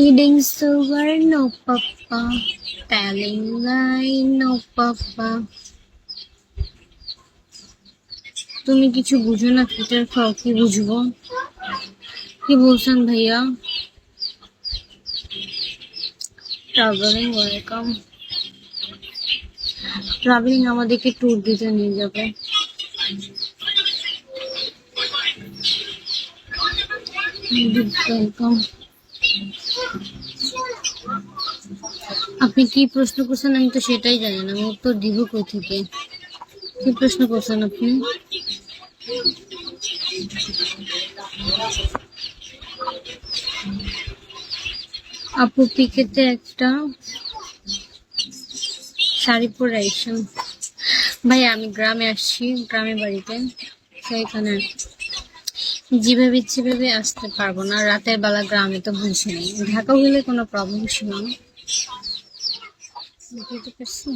Eating silver, no papa. Telling lie, no papa. তুমি কিছু বুঝো না, ফিটার খাও, কি বুঝবো? কি বলছেন ভাইয়া? Travelling welcome. ট্রাভেলিং আমাদেরকে ট্যুর দিতে নিয়ে যাবে। ওয়েলকাম। আপনি কি প্রশ্ন করছেন আমি তো সেটাই জানি না, আমি উত্তর দিব কই থেকে? কি প্রশ্ন করছেন আপনি? আপু পিকেতে একটা শাড়ি পরে আইসেন। ভাই আমি গ্রামে আসছি, গ্রামের বাড়িতে, সেখানে যেভাবে ইচ্ছে ভেবে আসতে পারবো না। রাতের বেলা গ্রামে তো বুঝি নেই, ঢাকা হলে কোনো প্রবলেম ছিল না। বুঝতে পারছি।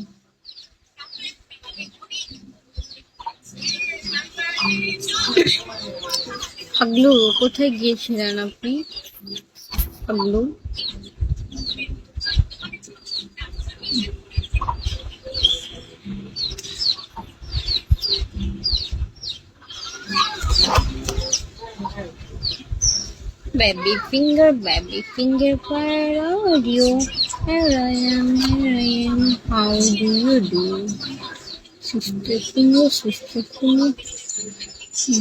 পাগলু কোথায় গিয়েছিলেন আপনি? Paglu baby finger, where are you? Here I am, how do you do? Sister finger,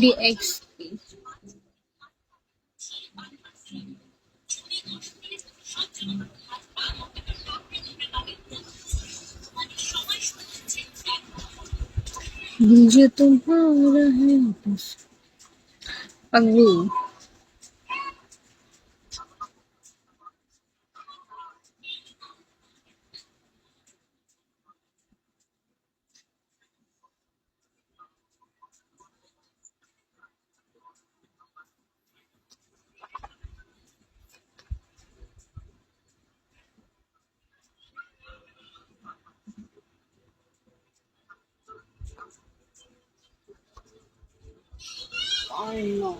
DXP. मुझे तुम्हारा है बस। पगलू I know.